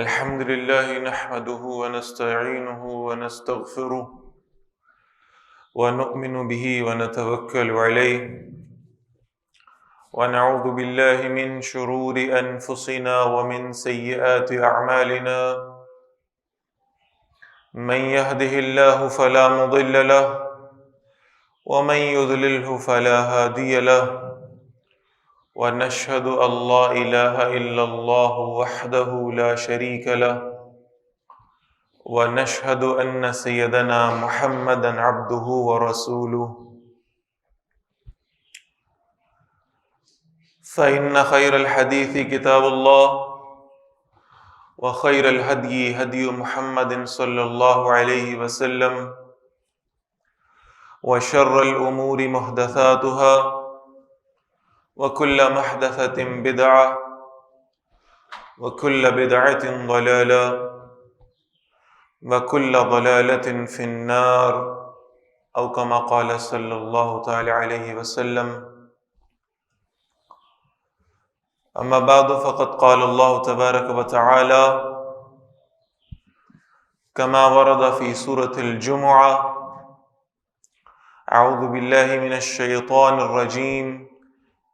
الحمد لله نحمده ونستعينه ونستغفره ونؤمن به ونتوكل عليه ونعوذ بالله من شرور أنفسنا ومن سيئات أعمالنا من يهده الله فلا مضل له ومن يضلله فلا هادي له ونشهد أن لا إله إلا الله وحده لا شريك له ونشهد أن سيدنا محمدا عبده ورسوله فإن خير الحديث كتاب الله وخير الهدي هدي محمد صلى الله عليه وسلم وشر الأمور محدثاتها وكل محدثة بدعة وكل بدعة ضلالة وكل ضلالة في النار أو كما قال صلى الله تعالى عليه وسلم. أما بعد فقد قال الله تبارك وتعالى كما ورد في سورة الجمعة: أعوذ بالله من الشيطان الرجيم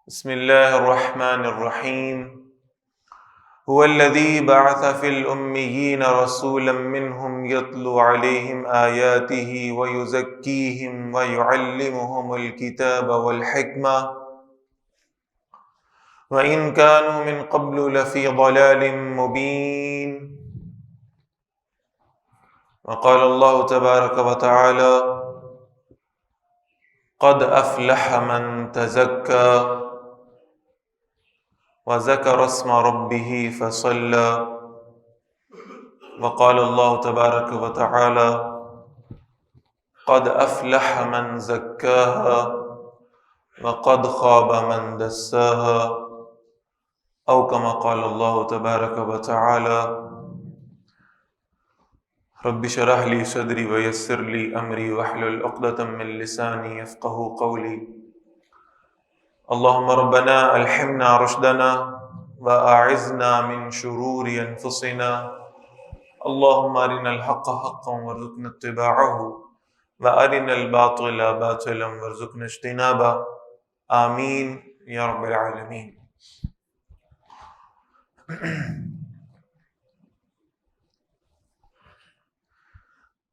بسم الله الرحمن الرحيم هو الذي بعث في الأميين رسولا منهم يتلو عليهم آياته ويزكيهم ويعلمهم الكتاب والحكمة وإن كانوا من قبل لفي ضلال مبين. وقال الله تبارك وتعالى: قد أفلح من تزكى وذكر اسم ربه فصلى. وقال الله تبارك وتعالى: قد أفلح من زكاها وقد خاب من دساها. أو كما قال الله تبارك وتعالى: رب اشرح لي صدري ويسر لي أمري واحلل عقدة من لساني يفقهوا قولي. اللهم ربنا ألهمنا رشدنا وأعذنا من شرور أنفسنا. اللهم أرنا الحق حقا وارزقنا اتباعه وأرنا الباطل باطلا وارزقنا اجتنابه. آمين یا رب العالمین.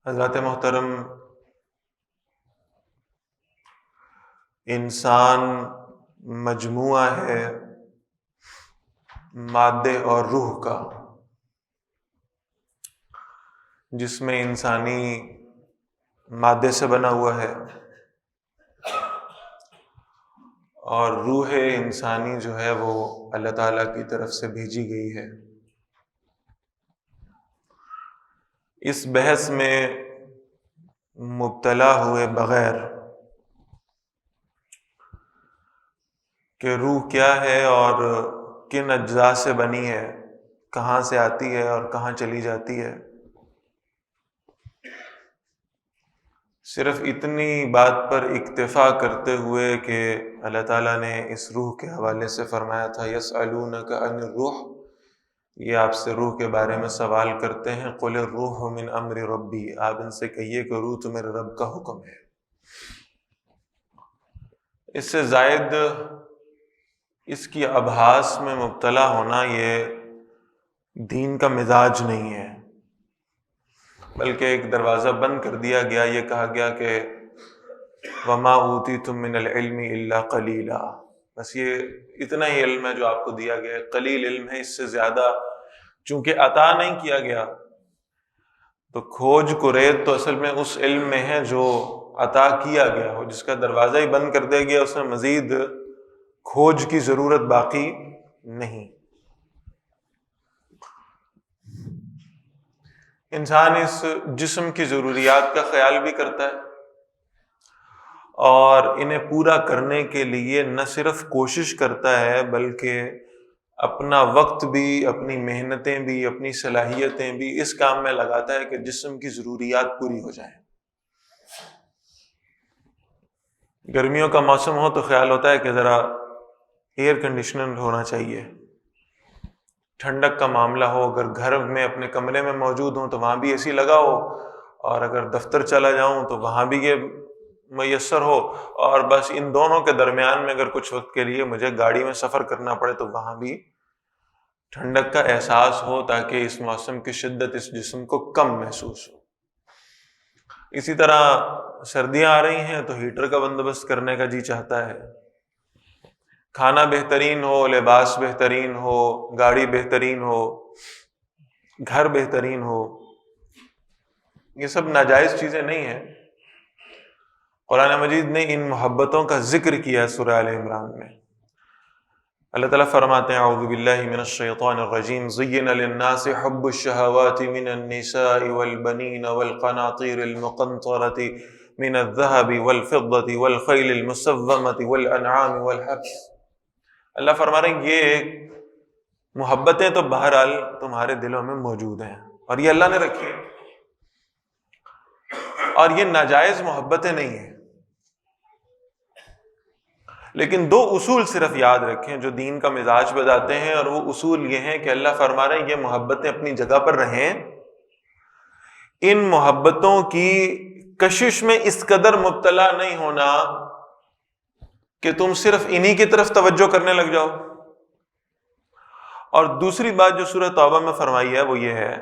حضرات محترم، انسان مجموعہ ہے مادے اور روح کا، جس میں انسانی مادے سے بنا ہوا ہے اور روح انسانی جو ہے وہ اللہ تعالیٰ کی طرف سے بھیجی گئی ہے. اس بحث میں مبتلا ہوئے بغیر کہ روح کیا ہے اور کن اجزاء سے بنی ہے، کہاں سے آتی ہے اور کہاں چلی جاتی ہے، صرف اتنی بات پر اکتفا کرتے ہوئے کہ اللہ تعالیٰ نے اس روح کے حوالے سے فرمایا تھا: یسألونک عن الروح، یہ آپ سے روح کے بارے میں سوال کرتے ہیں. قل الروح من امر ربی، آپ ان سے کہیے کہ روح تو میرے رب کا حکم ہے. اس سے زائد اس کی ابحاث میں مبتلا ہونا یہ دین کا مزاج نہیں ہے، بلکہ ایک دروازہ بند کر دیا گیا. یہ کہا گیا کہ وما اوتیتم من العلم الا قلیلا، بس یہ اتنا ہی علم ہے جو آپ کو دیا گیا ہے، قلیل علم ہے، اس سے زیادہ چونکہ عطا نہیں کیا گیا. تو کھوج کرید تو اصل میں اس علم میں ہے جو عطا کیا گیا ہو. جس کا دروازہ ہی بند کر دیا گیا اس میں مزید کھوج کی ضرورت باقی نہیں. انسان اس جسم کی ضروریات کا خیال بھی کرتا ہے اور انہیں پورا کرنے کے لیے نہ صرف کوشش کرتا ہے بلکہ اپنا وقت بھی، اپنی محنتیں بھی، اپنی صلاحیتیں بھی اس کام میں لگاتا ہے کہ جسم کی ضروریات پوری ہو جائیں. گرمیوں کا موسم ہو تو خیال ہوتا ہے کہ ذرا ایئر کنڈیشنر ہونا چاہیے، ٹھنڈک کا معاملہ ہو، اگر گھر میں اپنے کمرے میں موجود ہوں تو وہاں بھی اے سی لگا ہو، اور اگر دفتر چلا جاؤں تو وہاں بھی یہ میسر ہو، اور بس ان دونوں کے درمیان میں اگر کچھ وقت کے لیے مجھے گاڑی میں سفر کرنا پڑے تو وہاں بھی ٹھنڈک کا احساس ہو، تاکہ اس موسم کی شدت اس جسم کو کم محسوس ہو۔ اسی طرح سردیاں آ رہی ہیں تو ہیٹر کا بندوبست کرنے کا جی چاہتا ہے، کھانا بہترین ہو، لباس بہترین ہو، گاڑی بہترین ہو، گھر بہترین ہو۔ یہ سب ناجائز چیزیں نہیں ہیں۔ قرآن مجید نے ان محبتوں کا ذکر کیا سورہ آل عمران میں۔ اللہ تعالیٰ فرماتے ہیں اعوذ باللہ من الشیطان الرجیم زین للناس حب الشہوات من النساء والبنین والقناطیر المقنطرۃ من الذہب والفضۃ والخیل المسومۃ والانعام والحرث۔ اللہ فرما رہے ہیں یہ محبتیں تو بہرحال تمہارے دلوں میں موجود ہیں، اور یہ اللہ نے رکھی ہیں، اور یہ ناجائز محبتیں نہیں ہیں۔ لیکن دو اصول صرف یاد رکھیں جو دین کا مزاج بتاتے ہیں، اور وہ اصول یہ ہیں کہ اللہ فرما رہے ہیں یہ محبتیں اپنی جگہ پر رہیں، ان محبتوں کی کشش میں اس قدر مبتلا نہیں ہونا کہ تم صرف انہی کی طرف توجہ کرنے لگ جاؤ۔ اور دوسری بات جو سورہ توبہ میں فرمائی ہے وہ یہ ہے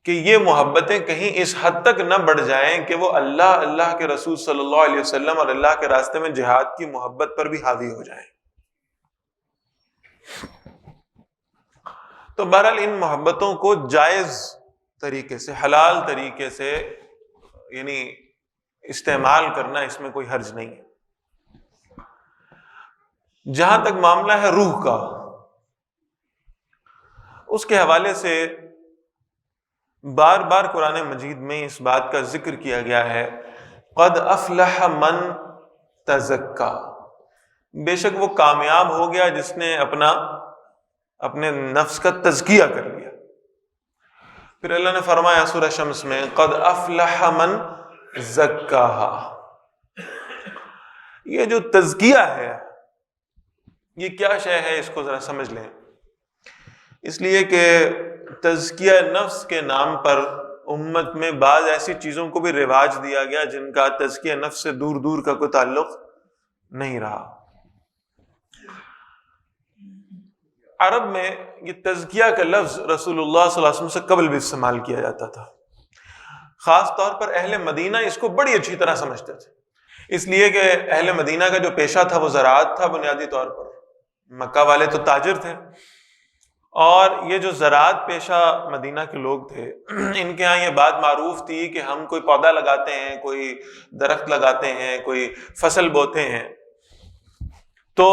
کہ یہ محبتیں کہیں اس حد تک نہ بڑھ جائیں کہ وہ اللہ کے رسول صلی اللہ علیہ وسلم اور اللہ کے راستے میں جہاد کی محبت پر بھی حاوی ہو جائیں۔ تو بہرحال ان محبتوں کو جائز طریقے سے، حلال طریقے سے یعنی استعمال کرنا، اس میں کوئی حرج نہیں ہے۔ جہاں تک معاملہ ہے روح کا، اس کے حوالے سے بار بار قرآن مجید میں اس بات کا ذکر کیا گیا ہے قد افلح من تزکا، بے شک وہ کامیاب ہو گیا جس نے اپنے نفس کا تزکیہ کر لیا۔ پھر اللہ نے فرمایا سورہ شمس میں قد افلح من زکاہا۔ یہ جو تزکیہ ہے یہ کیا شے ہے، اس کو ذرا سمجھ لیں۔ اس لیے کہ تزکیہ نفس کے نام پر امت میں بعض ایسی چیزوں کو بھی رواج دیا گیا جن کا تزکیہ نفس سے دور دور کا کوئی تعلق نہیں رہا۔ عرب میں یہ تزکیہ کا لفظ رسول اللہ صلی اللہ علیہ وسلم سے قبل بھی استعمال کیا جاتا تھا، خاص طور پر اہل مدینہ اس کو بڑی اچھی طرح سمجھتے تھے، اس لیے کہ اہل مدینہ کا جو پیشہ تھا وہ زراعت تھا بنیادی طور پر۔ مکہ والے تو تاجر تھے، اور یہ جو زراعت پیشہ مدینہ کے لوگ تھے ان کے ہاں یہ بات معروف تھی کہ ہم کوئی پودا لگاتے ہیں، کوئی درخت لگاتے ہیں، کوئی فصل بوتے ہیں، تو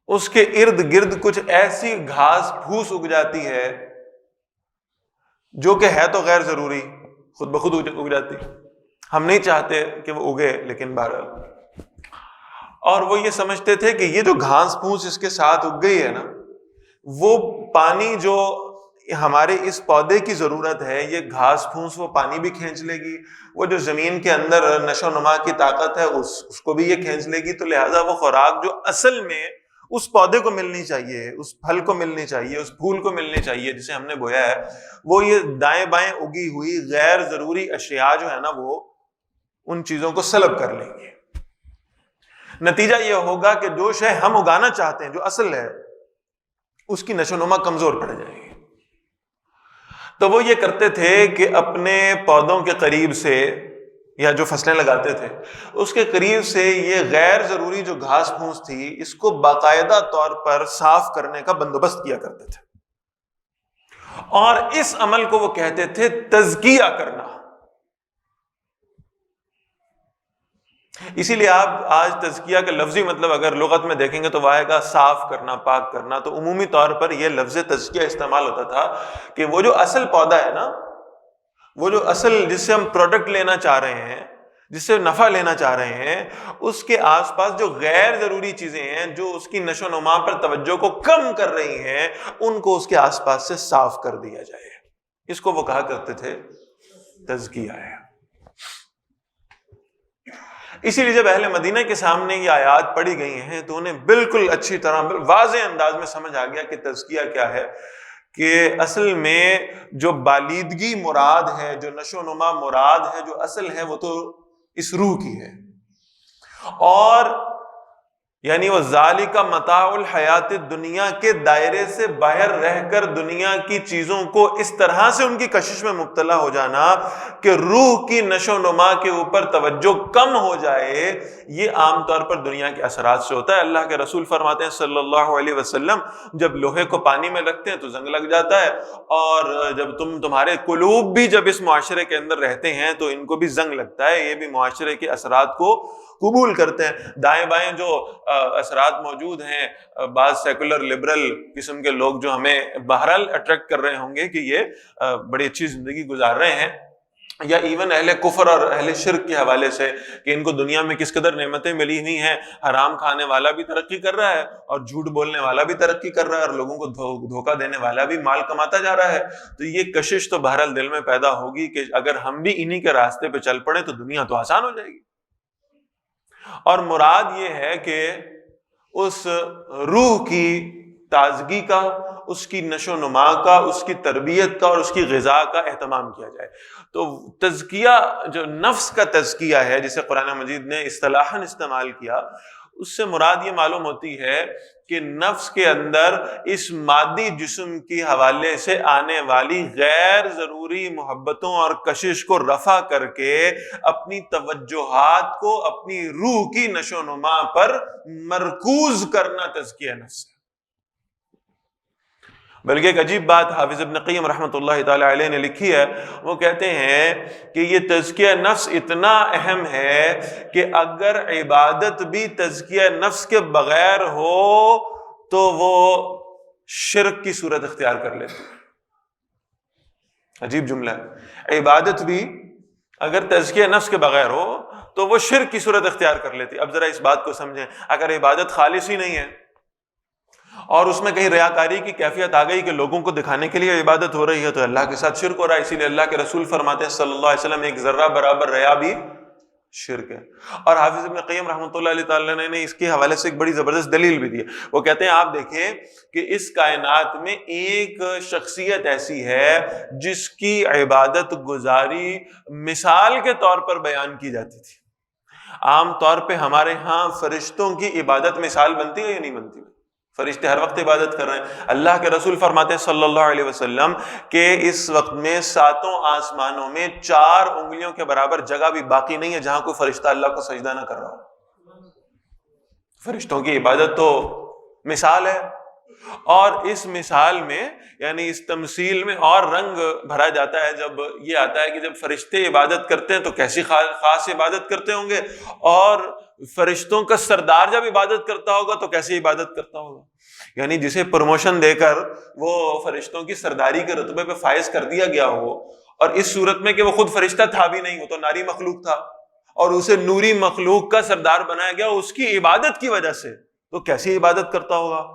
اس کے ارد گرد کچھ ایسی گھاس پھوس اگ جاتی ہے جو کہ ہے تو غیر ضروری، خود بخود اگ جاتی، ہم نہیں چاہتے کہ وہ اگے، لیکن بہرحال۔ اور وہ یہ سمجھتے تھے کہ یہ جو گھاس پھوس اس کے ساتھ اگ گئی ہے نا، وہ پانی جو ہمارے اس پودے کی ضرورت ہے، یہ گھاس پھوس وہ پانی بھی کھینچ لے گی، وہ جو زمین کے اندر نشو و نما کی طاقت ہے اس کو بھی یہ کھینچ لے گی، تو لہٰذا وہ خوراک جو اصل میں اس پودے کو ملنی چاہیے، اس پھل کو ملنی چاہیے، اس پھول کو ملنی چاہیے جسے ہم نے بویا ہے، وہ یہ دائیں بائیں اگی ہوئی غیر ضروری اشیاء جو ہے نا وہ ان چیزوں کو سلب کر لیں گے۔ نتیجہ یہ ہوگا کہ جو شے ہم اگانا چاہتے ہیں، جو اصل ہے، اس کی نشو و نما کمزور پڑ جائے گی۔ تو وہ یہ کرتے تھے کہ اپنے پودوں کے قریب سے یا جو فصلیں لگاتے تھے اس کے قریب سے یہ غیر ضروری جو گھاس پھوس تھی اس کو باقاعدہ طور پر صاف کرنے کا بندوبست کیا کرتے تھے، اور اس عمل کو وہ کہتے تھے تزکیہ کرنا۔ اسی لیے آپ آج تزکیہ کا لفظی مطلب اگر لغت میں دیکھیں گے تو وہ آئے گا صاف کرنا، پاک کرنا۔ تو عمومی طور پر یہ لفظ تزکیہ استعمال ہوتا تھا کہ وہ جو اصل پودا ہے نا، وہ جو اصل جس سے ہم پروڈکٹ لینا چاہ رہے ہیں، جس سے نفع لینا چاہ رہے ہیں، اس کے آس پاس جو غیر ضروری چیزیں ہیں جو اس کی نشو و نما پر توجہ کو کم کر رہی ہیں، ان کو اس کے آس پاس سے صاف کر دیا جائے۔ اس کو وہ کہا کرتے تھے تزکیہ ہے۔ اسی لیے جب اہل مدینہ کے سامنے یہ آیات پڑھی گئی ہیں تو انہیں بالکل اچھی طرح واضح انداز میں سمجھ آ گیا کہ تزکیہ کیا ہے، کہ اصل میں جو بالیدگی مراد ہے، جو نشو و نما مراد ہے، جو اصل ہے، وہ تو اس روح کی ہے. اور یعنی وہ ذالک متاع الحیات الدنیا کے دائرے سے باہر رہ کر دنیا کی چیزوں کو اس طرح سے ان کی کشش میں مبتلا ہو جانا کہ روح کی نشو و نما کے اوپر توجہ کم ہو جائے، یہ عام طور پر دنیا کے اثرات سے ہوتا ہے. اللہ کے رسول فرماتے ہیں صلی اللہ علیہ وسلم، جب لوہے کو پانی میں رکھتے ہیں تو زنگ لگ جاتا ہے، اور جب تمہارے قلوب بھی جب اس معاشرے کے اندر رہتے ہیں تو ان کو بھی زنگ لگتا ہے، یہ بھی معاشرے کے اثرات کو قبول کرتے ہیں. دائیں بائیں جو اثرات موجود ہیں، بعض سیکولر لبرل قسم کے لوگ جو ہمیں بہرحال اٹریکٹ کر رہے ہوں گے کہ یہ بڑی اچھی زندگی گزار رہے ہیں، یا ایون اہل کفر اور اہل شرک کے حوالے سے کہ ان کو دنیا میں کس قدر نعمتیں ملی ہوئی ہیں، حرام کھانے والا بھی ترقی کر رہا ہے اور جھوٹ بولنے والا بھی ترقی کر رہا ہے اور لوگوں کو دھوکہ دینے والا بھی مال کماتا جا رہا ہے. تو یہ کشش تو بہرحال دل میں پیدا ہوگی کہ اگر ہم بھی انہی کے راستے پہ چل پڑیں تو دنیا تو آسان ہو جائے گی. اور مراد یہ ہے کہ اس روح کی تازگی کا، اس کی نشو و نما کا، اس کی تربیت کا اور اس کی غذا کا اہتمام کیا جائے. تو تزکیہ جو نفس کا تزکیہ ہے، جسے قرآن مجید نے اصطلاحاً استعمال کیا، اس سے مراد یہ معلوم ہوتی ہے کہ نفس کے اندر اس مادی جسم کے حوالے سے آنے والی غیر ضروری محبتوں اور کشش کو رفع کر کے اپنی توجہات کو اپنی روح کی نشو و نما پر مرکوز کرنا تزکیہ نفس ہے. بلکہ ایک عجیب بات حافظ ابن قیم رحمۃ اللہ تعالی علیہ نے لکھی ہے، وہ کہتے ہیں کہ یہ تزکیہ نفس اتنا اہم ہے کہ اگر عبادت بھی تزکیہ نفس کے بغیر ہو تو وہ شرک کی صورت اختیار کر لیتی ہے. عجیب جملہ ہے، عبادت بھی اگر تزکیہ نفس کے بغیر ہو تو وہ شرک کی صورت اختیار کر لیتی. اب ذرا اس بات کو سمجھیں، اگر عبادت خالص ہی نہیں ہے اور اس میں کہیں ریاکاری کی کیفیت آ گئی کہ لوگوں کو دکھانے کے لیے عبادت ہو رہی ہے تو اللہ کے ساتھ شرک ہو رہا ہے. اسی لیے اللہ کے رسول فرماتے ہیں صلی اللہ علیہ وسلم ایک ذرہ برابر ریا بھی شرک ہے. اور حافظ ابن قیم رحمۃ اللہ علیہ تعالیٰ نے اس کے حوالے سے ایک بڑی زبردست دلیل بھی دی ہے. وہ کہتے ہیں آپ دیکھیں کہ اس کائنات میں ایک شخصیت ایسی ہے جس کی عبادت گزاری مثال کے طور پر بیان کی جاتی تھی. عام طور پہ ہمارے ہاں فرشتوں کی عبادت مثال بنتی ہے یا نہیں بنتی؟ فرشتے ہر وقت عبادت کر رہے ہیں. اللہ کے رسول فرماتے ہیں صلی اللہ علیہ وسلم کہ اس وقت میں 7 آسمانوں میں 4 انگلیوں کے برابر جگہ بھی باقی نہیں ہے جہاں کوئی فرشتہ اللہ کو سجدہ نہ کر رہا ہو. فرشتوں کی عبادت تو مثال ہے، اور اس مثال میں یعنی اس تمثیل میں اور رنگ بھرا جاتا ہے جب یہ آتا ہے کہ جب فرشتے عبادت کرتے ہیں تو کیسی خاص عبادت کرتے ہوں گے، اور فرشتوں کا سردار جب عبادت کرتا ہوگا تو کیسی عبادت کرتا ہوگا. یعنی جسے پروموشن دے کر وہ فرشتوں کی سرداری کے رتبے پہ فائز کر دیا گیا ہو، اور اس صورت میں کہ وہ خود فرشتہ تھا بھی نہیں، وہ تو ناری مخلوق تھا، اور اسے نوری مخلوق کا سردار بنایا گیا اس کی عبادت کی وجہ سے، تو کیسی عبادت کرتا ہوگا.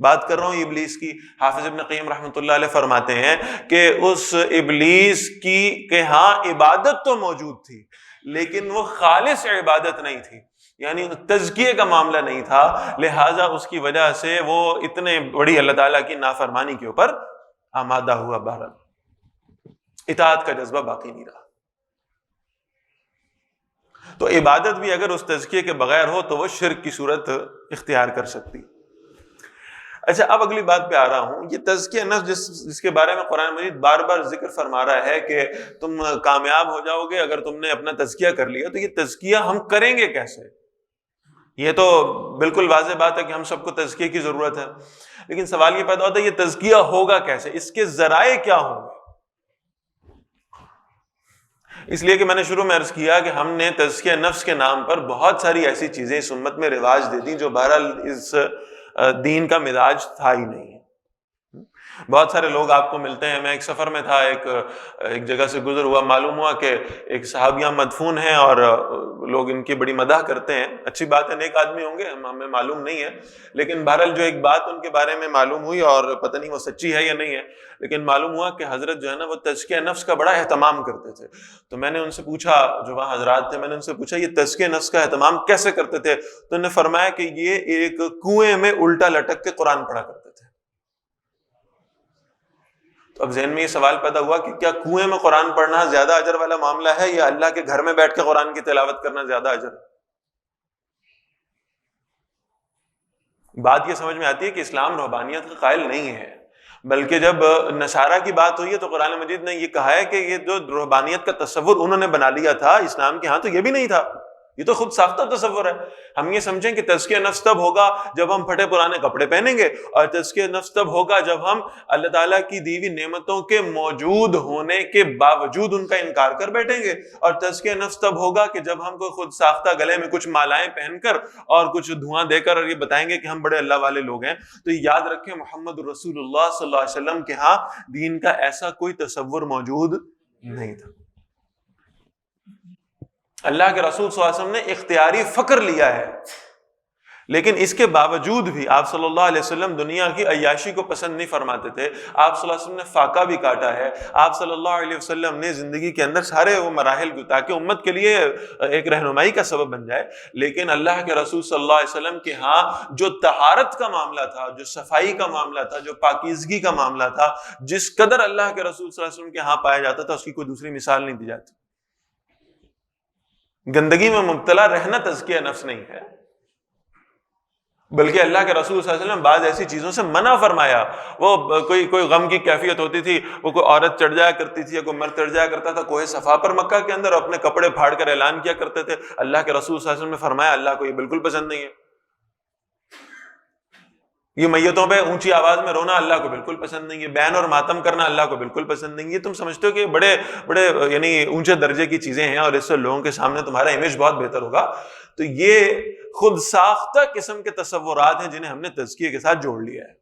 بات کر رہا ہوں ابلیس کی. حافظ ابن قیم رحمۃ اللہ علیہ فرماتے ہیں کہ اس ابلیس کی کہ ہاں عبادت تو موجود تھی لیکن وہ خالص عبادت نہیں تھی، یعنی تزکیے کا معاملہ نہیں تھا، لہٰذا اس کی وجہ سے وہ اتنے بڑی اللہ تعالیٰ کی نافرمانی کے اوپر آمادہ ہوا. بہرحال اطاعت کا جذبہ باقی نہیں رہا. تو عبادت بھی اگر اس تزکیے کے بغیر ہو تو وہ شرک کی صورت اختیار کر سکتی. اچھا، اب اگلی بات پہ آ رہا ہوں. یہ تزکیہ نفس جس کے بارے میں قرآن مجید بار بار ذکر فرما رہا ہے کہ تم کامیاب ہو جاؤ گے اگر تم نے اپنا تزکیہ کر لیا، تو یہ تزکیہ ہم کریں گے کیسے؟ یہ تو بالکل واضح بات ہے کہ ہم سب کو تزکیے کی ضرورت ہے، لیکن سوال یہ پیدا ہوتا ہے یہ تزکیہ ہوگا کیسے، اس کے ذرائع کیا ہوں گے؟ اس لیے کہ میں نے شروع میں عرض کیا کہ ہم نے تزکیہ نفس کے نام پر بہت ساری ایسی چیزیں اس امت میں رواج دے دیں جو بہرحال اس دین کا مزاج تھا ہی نہیں. بہت سارے لوگ آپ کو ملتے ہیں. میں ایک سفر میں تھا, ایک جگہ سے گزر ہوا, معلوم ہوا کہ ایک صحابیہ مدفون ہیں اور لوگ ان کی بڑی مدح کرتے ہیں. اچھی بات ہے, نیک آدمی ہوں گے, ہمیں معلوم نہیں ہے, لیکن بہرحال جو ایک بات ان کے بارے میں معلوم ہوئی, اور پتہ نہیں وہ سچی ہے یا نہیں ہے, لیکن معلوم ہوا کہ حضرت جو ہے نا وہ تزکیہ نفس کا بڑا اہتمام کرتے تھے. تو میں نے ان سے پوچھا, جو وہاں حضرات تھے, میں نے ان سے پوچھا یہ تزکیہ نفس کا اہتمام کیسے کرتے تھے؟ تو انہوں نے فرمایا کہ یہ ایک کنویں میں الٹا لٹک کے قرآن پڑھا کرتے تھے. تو اب ذہن میں یہ سوال پیدا ہوا کہ کیا کنویں میں قرآن پڑھنا زیادہ اجر والا معاملہ ہے, یا اللہ کے گھر میں بیٹھ کے قرآن کی تلاوت کرنا زیادہ اجر ہے؟ بات یہ سمجھ میں آتی ہے کہ اسلام رہبانیت کا قائل نہیں ہے, بلکہ جب نصارہ کی بات ہوئی ہے تو قرآن مجید نے یہ کہا ہے کہ یہ جو رہبانیت کا تصور انہوں نے بنا لیا تھا, اسلام کے ہاں تو یہ بھی نہیں تھا, یہ تو خود ساختہ تصور ہے. ہم یہ سمجھیں کہ تزکیہ نفس تب ہوگا جب ہم پھٹے پرانے کپڑے پہنیں گے, اور تزکیہ نفس تب ہوگا جب ہم اللہ تعالیٰ کی دی ہوئی نعمتوں کے موجود ہونے کے باوجود ان کا انکار کر بیٹھیں گے, اور تزکیہ نفس تب ہوگا کہ جب ہم کو خود ساختہ گلے میں کچھ مالائیں پہن کر اور کچھ دھواں دے کر اور یہ بتائیں گے کہ ہم بڑے اللہ والے لوگ ہیں. تو یاد رکھیں محمد رسول اللہ صلی اللہ علیہ وسلم کے ہاں دین کا ایسا کوئی تصور موجود نہیں تھا. اللہ کے رسول صلی اللہ علیہ وسلم نے اختیاری فقر لیا ہے, لیکن اس کے باوجود بھی آپ صلی اللہ علیہ وسلم دنیا کی عیاشی کو پسند نہیں فرماتے تھے. آپ صلی اللہ علیہ وسلم نے فاقہ بھی کاٹا ہے. آپ صلی اللہ علیہ وسلم نے زندگی کے اندر سارے وہ مراحل تاکہ امت کے لیے ایک رہنمائی کا سبب بن جائے, لیکن اللہ کے رسول صلی اللہ علیہ وسلم کے ہاں جو طہارت کا معاملہ تھا, جو صفائی کا معاملہ تھا, جو پاکیزگی کا معاملہ تھا, جس قدر اللہ کے رسول صلی اللہ علیہ وسلم کے ہاں پایا جاتا تھا اس کی کوئی دوسری مثال نہیں دی جاتی. گندگی میں مبتلا رہنا تزکیہ نفس نہیں ہے, بلکہ اللہ کے رسول صلی اللہ علیہ وسلم بعض ایسی چیزوں سے منع فرمایا. وہ کوئی غم کی کیفیت ہوتی تھی, وہ کوئی عورت چڑھ جایا کرتی تھی یا کوئی مرد چڑھ جایا کرتا تھا کوہ صفا پر مکہ کے اندر, اپنے کپڑے پھاڑ کر اعلان کیا کرتے تھے. اللہ کے رسول صلی اللہ علیہ وسلم نے فرمایا اللہ کو یہ بالکل پسند نہیں ہے. یہ میتوں پہ اونچی آواز میں رونا اللہ کو بالکل پسند نہیں ہے. بین اور ماتم کرنا اللہ کو بالکل پسند نہیں ہے. تم سمجھتے ہو کہ بڑے بڑے یعنی اونچے درجے کی چیزیں ہیں اور اس سے لوگوں کے سامنے تمہارا امیج بہت بہتر ہوگا. تو یہ خود ساختہ قسم کے تصورات ہیں جنہیں ہم نے تزکیے کے ساتھ جوڑ لیا ہے.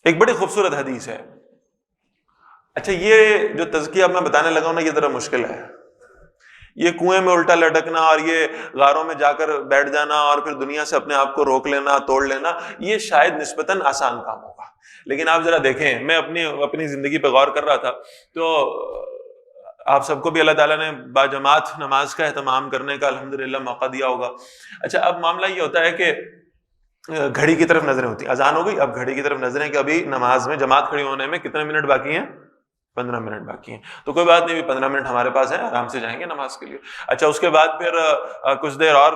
ایک بڑی خوبصورت حدیث ہے. اچھا, یہ جو تزکیہ اب میں بتانے لگا ہوں نا, یہ ذرا مشکل ہے. یہ کنویں میں الٹا لٹکنا اور یہ غاروں میں جا کر بیٹھ جانا اور پھر دنیا سے اپنے آپ کو روک لینا, توڑ لینا, یہ شاید نسبتاً آسان کام ہوگا. لیکن آپ ذرا دیکھیں, میں اپنی زندگی پہ غور کر رہا تھا, تو آپ سب کو بھی اللہ تعالیٰ نے باجماعت نماز کا اہتمام کرنے کا الحمدللہ موقع دیا ہوگا. اچھا, اب معاملہ یہ ہوتا ہے کہ گھڑی کی طرف نظریں ہوتی ہیں, اذان ہو گئی, اب گھڑی کی طرف نظریں کہ ابھی نماز میں جماعت کھڑی ہونے میں کتنے منٹ باقی ہیں, 15 منٹ باقی ہیں. تو کوئی بات نہیں, 15 منٹ ہمارے پاس ہیں, آرام سے جائیں گے نماز کے لیے. اچھا, اس کے بعد پھر کچھ دیر اور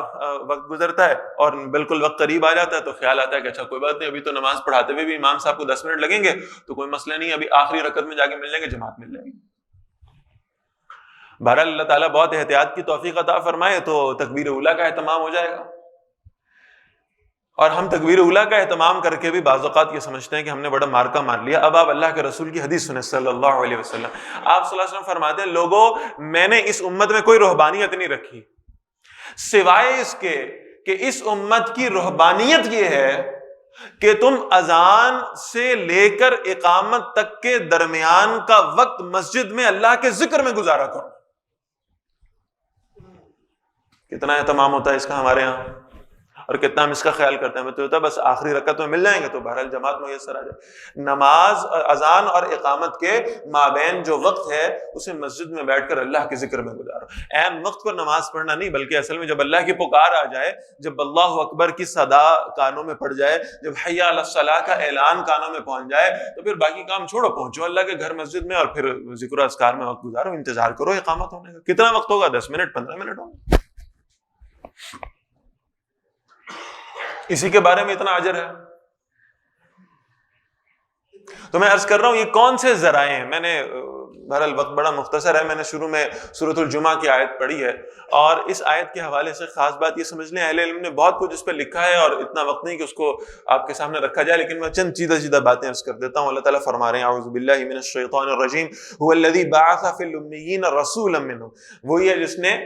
وقت گزرتا ہے اور بالکل وقت قریب آ جاتا ہے, تو خیال آتا ہے کہ اچھا کوئی بات نہیں, ابھی تو نماز پڑھاتے ہوئے بھی امام صاحب کو 10 منٹ لگیں گے, تو کوئی مسئلہ نہیں, ابھی آخری رکعت میں جا کے مل جائیں گے, جماعت مل جائے گی. بہرحال اللہ تعالیٰ بہت احتیاط کی توفیق عطا فرمائے تو تکبیر اولیٰ کا اہتمام ہو جائے گا. اور ہم تکبیر اولیٰ کا اہتمام کر کے بھی بعض اوقات یہ سمجھتے ہیں کہ ہم نے بڑا مارکا مار لیا. اب آپ اللہ کے رسول کی حدیث سنیں صلی اللہ علیہ وسلم. آپ صلی اللہ علیہ وسلم فرماتے ہیں, لوگوں میں نے اس امت میں کوئی رہبانیت نہیں رکھی سوائے اس کے کہ اس امت کی رہبانیت یہ ہے کہ تم اذان سے لے کر اقامت تک کے درمیان کا وقت مسجد میں اللہ کے ذکر میں گزارا کرو. کتنا اہتمام ہوتا ہے اس کا ہمارے ہاں, اور کتنا ہم اس کا خیال کرتے ہیں. تو ہوتا ہے بس آخری رکعت میں مل جائیں گے تو بہرحال جماعت میسر آ جائے. نماز, اذان اور اقامت کے مابین جو وقت ہے اسے مسجد میں بیٹھ کر اللہ کے ذکر میں گزارو. عین وقت پر نماز پڑھنا نہیں, بلکہ اصل میں جب اللہ کی پکار آ جائے, جب اللہ اکبر کی صدا کانوں میں پڑ جائے, جب حی علی الصلاۃ کا اعلان کانوں میں پہنچ جائے, تو پھر باقی کام چھوڑو, پہنچو اللہ کے گھر مسجد میں اور پھر ذکر و اذکار میں وقت گزارو, انتظار کرو اقامت ہونے کا. کتنا وقت ہوگا, 10 منٹ 15 منٹ ہوگا. اسی کے بارے میں اتنا اجر ہے. تو میں عرض کر رہا ہوں یہ کون سے ذرائع ہیں. میں نے بہرحال وقت بڑا مختصر ہے, میں نے شروع میں سورۃ الجمعہ کی آیت پڑھی ہے, اور اس آیت کے حوالے سے خاص بات یہ سمجھ لیں, اہل علم نے بہت کچھ اس پہ لکھا ہے اور اتنا وقت نہیں کہ اس کو آپ کے سامنے رکھا جائے, لیکن میں چند سیدھا باتیں عرض کر دیتا ہوں. اللہ تعالیٰ فرما رہے ہیں, اعوذ باللہ من الشیطان الرجیم, هو الذی بعث فی الامیین رسولا منهم, وہی ہے جس نے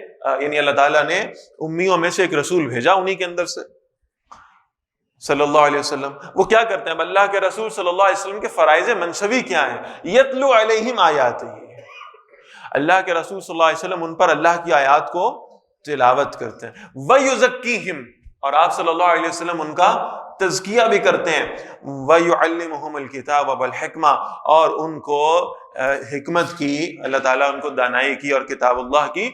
یعنی اللہ تعالیٰ نے امیوں میں سے ایک رسول بھیجا انہی کے اندر سے. صلی اللہ علیہ وسلم، وہ کیا کرتے ہیں؟ اب اللہ کے رسول صلی اللہ علیہ وسلم کے فرائض منصبی کیا ہیں؟ یتلو علیہم آیاتہ، اللہ کے رسول صلی اللہ علیہ وسلم ان پر اللہ کی آیات کو تلاوت کرتے ہیں، وَيُزَكِّيهِمْ، اور آپ صلی اللہ علیہ وسلم ان کا تزکیہ بھی کرتے ہیں، وَيُعَلِّمُهُمُ الْكِتَابَ وَالْحِكْمَةَ، اور ان کو حکمت کی، اللہ تعالیٰ ان کو دانائی کی اور کتاب اللہ کی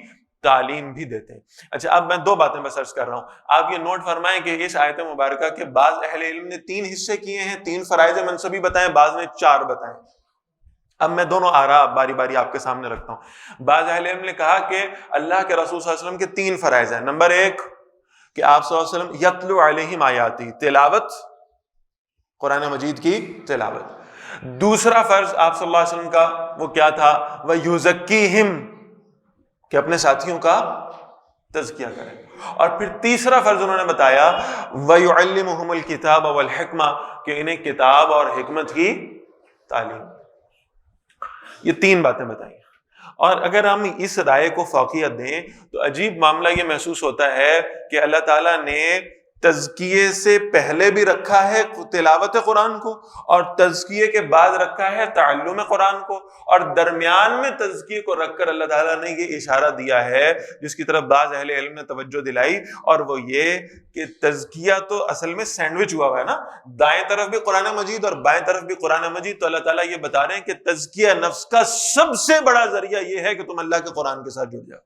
تعلیم بھی دیتے ہیں۔ اچھا، اب میں دو باتیں بس عرض کر رہا ہوں، آپ یہ نوٹ فرمائیں کہ اس آیت مبارکہ کے بعض اہل علم نے 3 حصے کیے ہیں، 3 فرائض منصبی بتائیں، بعض نے 4 بتائیں۔ اب میں دونوں آراء باری باری آپ کے سامنے رکھتا ہوں۔ بعض اہل علم نے کہا کہ اللہ کے رسول صلی اللہ علیہ وسلم کے 3 فرائض ہیں۔ نمبر 1 کہ آپ صلی اللہ علیہ وسلم یتلو علیہم آیاتی، تلاوت، قرآن مجید کی تلاوت۔ دوسرا فرض آپ صلی اللہ علیہ وسلم کا وہ کیا تھا؟ وَيُزَكِّيهِمْ، کہ اپنے ساتھیوں کا تزکیہ کریں۔ اور پھر تیسرا فرض انہوں نے بتایا وَيُعَلِّمُهُمُ الْكِتَابَ وَالْحِكْمَةَ، کہ انہیں کتاب اور حکمت کی تعلیم۔ یہ 3 باتیں بتائیں، اور اگر ہم اس رائے کو فوقیت دیں تو عجیب معاملہ یہ محسوس ہوتا ہے کہ اللہ تعالیٰ نے تزکیے سے پہلے بھی رکھا ہے تلاوت قرآن کو، اور تزکیے کے بعد رکھا ہے تعلم قرآن کو، اور درمیان میں تزکیے کو رکھ کر اللہ تعالیٰ نے یہ اشارہ دیا ہے جس کی طرف بعض اہل علم نے توجہ دلائی، اور وہ یہ کہ تزکیہ تو اصل میں سینڈوچ ہوا ہے نا، دائیں طرف بھی قرآن مجید اور بائیں طرف بھی قرآن مجید، تو اللہ تعالیٰ یہ بتا رہے ہیں کہ تزکیہ نفس کا سب سے بڑا ذریعہ یہ ہے کہ تم اللہ کے قرآن کے ساتھ جڑ جاؤ۔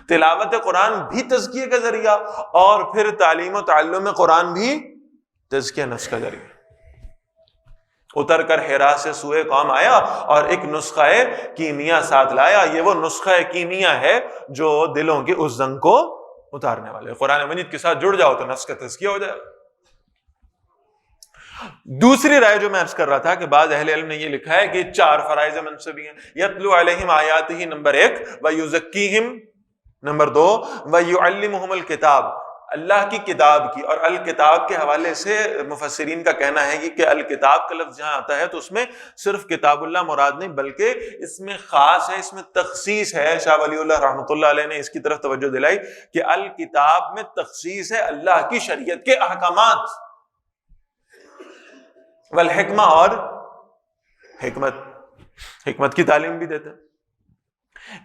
تلاوت قرآن بھی تزکیے کا ذریعہ، اور پھر تعلیم و تعلم قرآن بھی تزکیہ نفس کا ذریعہ۔ اتر کر حرا سے سوئے قوم آیا اور ایک نسخہ کیمیا ساتھ لایا، یہ وہ نسخہ کیمیا ہے جو دلوں کے اس زنگ کو اتارنے والے۔ قرآن مجید کے ساتھ جڑ جاؤ تو نفس کا تزکیہ ہو جائے۔ دوسری رائے جو میں عرض کر رہا تھا کہ بعض اہل علم نے یہ لکھا ہے کہ 4 فرائض منصبی ہیں، یتلو علیہم آیاتہ نمبر 1، وَيُزَكِّيهِمْ نمبر 2، وَيُعَلِّمُهُمُ الْكِتَابَ، اللہ کی کتاب کی۔ اور الکتاب کے حوالے سے مفسرین کا کہنا ہے کہ الکتاب کا لفظ جہاں آتا ہے تو اس میں صرف کتاب اللہ مراد نہیں بلکہ اس میں خاص ہے، اس میں تخصیص ہے۔ شاہ ولی اللہ رحمۃ اللہ علیہ نے اس کی طرف توجہ دلائی کہ الکتاب میں تخصیص ہے اللہ کی شریعت کے احکامات، والحکمہ، اور حکمت کی تعلیم بھی دیتے ہیں۔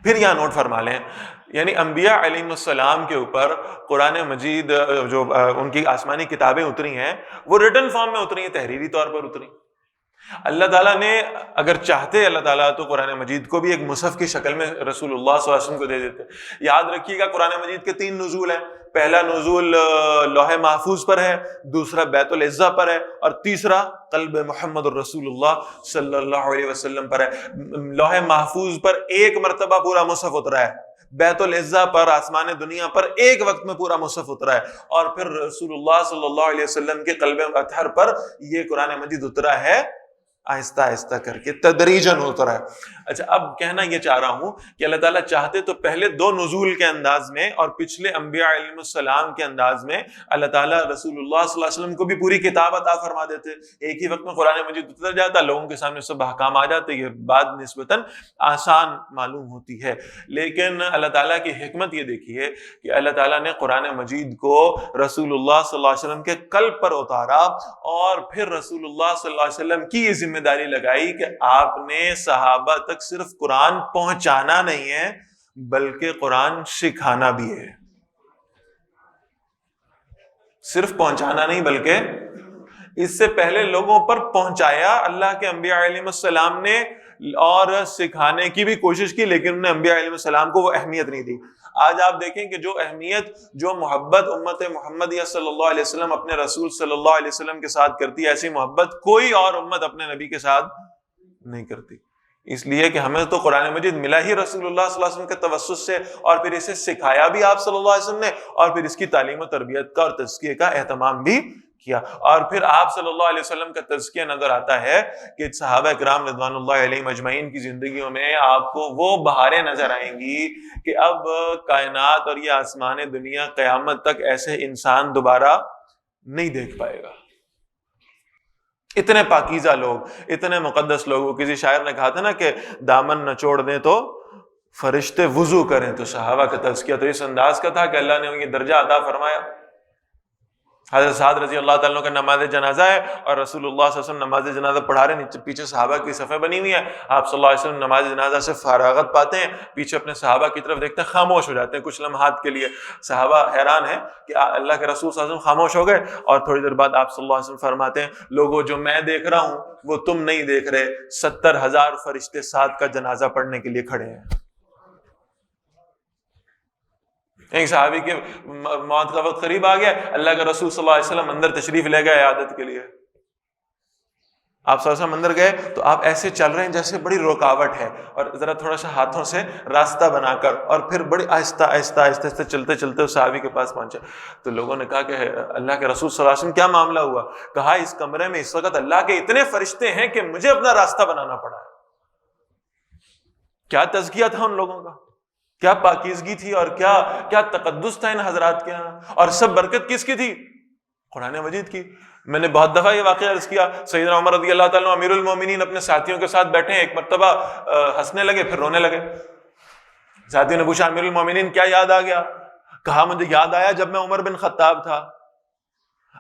پھر یہاں نوٹ فرما لیں، یعنی انبیاء علیہ السلام کے اوپر قرآن مجید جو ان کی آسمانی کتابیں اتری ہیں وہ ریٹن فارم میں اتری ہیں، تحریری طور پر اتری۔ اللہ تعالیٰ نے اگر چاہتے اللہ تعالیٰ تو قرآن مجید کو بھی ایک مصحف کی شکل میں رسول اللہ صلی اللہ علیہ وسلم کو دے دیتے۔ یاد رکھیے گا قرآن مجید کے 3 نزول ہیں، پہلا نزول لوح محفوظ پر ہے، دوسرا بیت العزہ پر ہے، اور تیسرا قلب محمد الرسول اللہ صلی اللہ علیہ وسلم پر ہے۔ لوح محفوظ پر 1 مرتبہ پورا مصحف اترا ہے، بیت العزہ پر آسمان دنیا پر 1 وقت میں پورا مصحف اترا ہے، اور پھر رسول اللہ صلی اللہ علیہ وسلم کے قلب اطہر پر یہ قرآن مجید اترا ہے، آہستہ آہستہ کر کے تدریجاً اترا ہے۔ اچھا، اب کہنا یہ چاہ رہا ہوں کہ اللہ تعالیٰ چاہتے تو پہلے 2 نزول کے انداز میں اور پچھلے انبیاء علیہ السلام کے انداز میں اللہ تعالیٰ رسول اللہ صلی اللہ علیہ وسلم کو بھی پوری کتاب عطا فرما دیتے، ایک ہی وقت میں قرآن مجید اتر جاتا، لوگوں کے سامنے سب احکام آ جاتے، یہ بات نسبتاً آسان معلوم ہوتی ہے۔ لیکن اللہ تعالیٰ کی حکمت یہ دیکھیے کہ اللہ تعالیٰ نے قرآن مجید کو رسول اللہ صلی اللہ علیہ وسلم کے قلب پر اتارا، اور پھر رسول اللہ صلی اللہ علیہ وسلم کی یہ ذمہ داری لگائی کہ آپ نے صحابہ تک صرف قرآن پہنچانا نہیں ہے بلکہ قرآن سکھانا بھی ہے۔ صرف پہنچانا نہیں بلکہ اس سے پہلے لوگوں پر پہنچایا اللہ کے انبیاء علیہ السلام نے، اور سکھانے کی بھی کوشش کی، لیکن انہوں نے انبیاء علیہ السلام کو وہ اہمیت نہیں دی۔ آج آپ دیکھیں کہ جو اہمیت، جو محبت امت محمدیہ صلی اللہ علیہ وسلم اپنے رسول صلی اللہ علیہ وسلم کے ساتھ کرتی ہے، ایسی محبت کوئی اور امت اپنے نبی کے ساتھ نہیں کرتی، اس لیے کہ ہمیں تو قرآن مجید ملا ہی رسول اللہ صلی اللہ علیہ وسلم کے توسط سے، اور پھر اسے سکھایا بھی آپ صلی اللہ علیہ وسلم نے، اور پھر اس کی تعلیم و تربیت کا اور تزکیے کا اہتمام بھی کیا۔ اور پھر آپ صلی اللہ علیہ وسلم کا تزکیہ نظر آتا ہے کہ صحابہ کرام رضوان اللہ علیہم اجمعین کی زندگیوں میں آپ کو وہ بہاریں نظر آئیں گی کہ اب کائنات اور یہ آسمان دنیا قیامت تک ایسے انسان دوبارہ نہیں دیکھ پائے گا۔ اتنے پاکیزہ لوگ، اتنے مقدس لوگ۔ وہ کسی شاعر نے کہا تھا نا کہ دامن نچوڑ دیں تو فرشتے وضو کریں، تو صحابہ کا تزکیہ تو اس انداز کا تھا کہ اللہ نے انہیں درجہ عطا فرمایا۔ حضرت سعد رضی اللہ تعالیٰ عنہ کا نماز جنازہ ہے اور رسول اللہ صلی اللہ علیہ وسلم نماز جنازہ پڑھا رہے ہیں، پیچھے صحابہ کی صفیں بنی ہوئی ہیں، آپ صلی اللہ علیہ وسلم نماز جنازہ سے فراغت پاتے ہیں، پیچھے اپنے صحابہ کی طرف دیکھتے ہیں، خاموش ہو جاتے ہیں کچھ لمحات کے لیے۔ صحابہ حیران ہیں کہ اللہ کے رسول صلی اللہ علیہ وسلم خاموش ہو گئے، اور تھوڑی دیر بعد آپ صلی اللہ علیہ وسلم فرماتے ہیں، لوگوں جو میں دیکھ رہا ہوں وہ تم نہیں دیکھ رہے، 70,000 فرشتے سعد کا جنازہ پڑھنے کے لیے کھڑے ہیں۔ ایک صحابی کے موت کا وقت قریب آ گیا، اللہ کے رسول صلی اللہ علیہ وسلم اندر تشریف لے گئے عیادت کے لیے۔ آپ صلی اللہ علیہ وسلم اندر گئے تو آپ ایسے چل رہے ہیں جیسے بڑی رکاوٹ ہے، اور ذرا تھوڑا سا ہاتھوں سے راستہ بنا کر، اور پھر بڑی آہستہ آہستہ آہستہ آہستہ چلتے چلتے اس صحابی کے پاس پہنچے۔ تو لوگوں نے کہا کہ اللہ کے رسول صلی اللہ علیہ وسلم کیا معاملہ ہوا؟ کہا اس کمرے میں اس وقت اللہ کے اتنے فرشتے ہیں کہ مجھے اپنا راستہ بنانا پڑا ہے۔ کیا تزکیہ تھا ان لوگوں کا، کیا پاکیزگی تھی، اور کیا تقدس تھا ان حضرات کے ہاں، اور سب برکت کس کی تھی؟ قرآن مجید کی۔ میں نے بہت دفعہ یہ واقعہ عرض کیا، سیدنا عمر رضی اللہ تعالیٰ امیر المومنین اپنے ساتھیوں کے ساتھ بیٹھے ہیں، ایک مرتبہ ہنسنے لگے پھر رونے لگے۔ ساتھیوں نے پوچھا امیر المومنین کیا یاد آ گیا؟ کہا مجھے یاد آیا جب میں عمر بن خطاب تھا،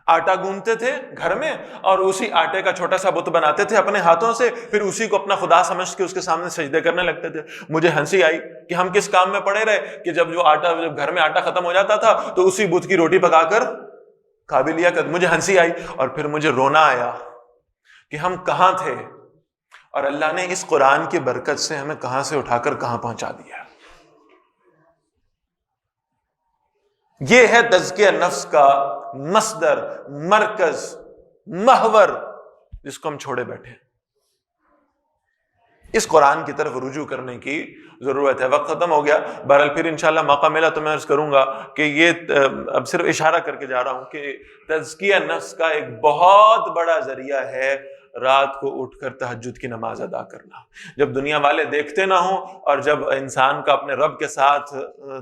آٹا گوندتے تھے گھر میں اور اسی آٹے کا چھوٹا سا بت بناتے تھے اپنے ہاتھوں سے، پھر اسی کو اپنا خدا سمجھ کے اس کے سامنے سجدے کرنے لگتے تھے۔ مجھے ہنسی آئی کہ ہم کس کام میں پڑے رہے کہ جب گھر میں آٹا ختم ہو جاتا تھا تو اسی بت کی روٹی پکا کر کھا بھی لیا کرتے۔ مجھے ہنسی آئی اور پھر مجھے رونا آیا کہ ہم کہاں تھے، اور اللہ نے اس قرآن کی برکت سے ہمیں کہاں سے اٹھا کر کہاں پہنچا دیا۔ یہ ہے تزکیہ نفس کا مصدر، مرکز، محور، جس کو ہم چھوڑے بیٹھے۔ اس قرآن کی طرف رجوع کرنے کی ضرورت ہے۔ وقت ختم ہو گیا، بہرحال پھر انشاءاللہ موقع ملا تو میں عرض کروں گا کہ یہ اب صرف اشارہ کر کے جا رہا ہوں کہ تزکیہ نفس کا ایک بہت بڑا ذریعہ ہے رات کو اٹھ کر تہجد کی نماز ادا کرنا۔ جب دنیا والے دیکھتے نہ ہوں اور جب انسان کا اپنے رب کے ساتھ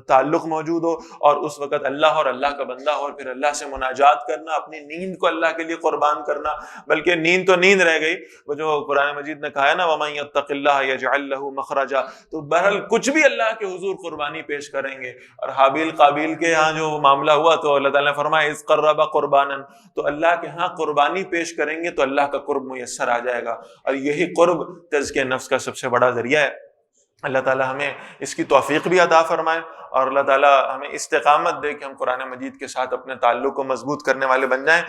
تعلق موجود ہو، اور اس وقت اللہ اور اللہ کا بندہ ہو، اور پھر اللہ سے مناجات کرنا، اپنی نیند کو اللہ کے لیے قربان کرنا، بلکہ نیند تو نیند رہ گئی، وہ جو قرآن مجید نے کہا ہے نا وَمَن يَتَّقِ اللَّهَ يَجْعَل لَّهُ مَخْرَجًا، تو بہرحال کچھ بھی اللہ کے حضور قربانی پیش کریں گے۔ اور حابیل قابیل کے ہاں جو معاملہ ہوا تو اللہ تعالیٰ نے فرمایا اِذْ قَرَّبَ قُرْبَانًا، تو اللہ کے ہاں قربانی پیش کریں گے تو اللہ کا قرب میسر آ جائے گا، اور یہی قرب تزکیہ نفس کا سب سے بڑا ذریعہ ہے۔ اللہ تعالیٰ ہمیں اس کی توفیق بھی عطا فرمائے، اور اللہ تعالیٰ ہمیں استقامت دے کہ ہم قرآن مجید کے ساتھ اپنے تعلق کو مضبوط کرنے والے بن جائیں۔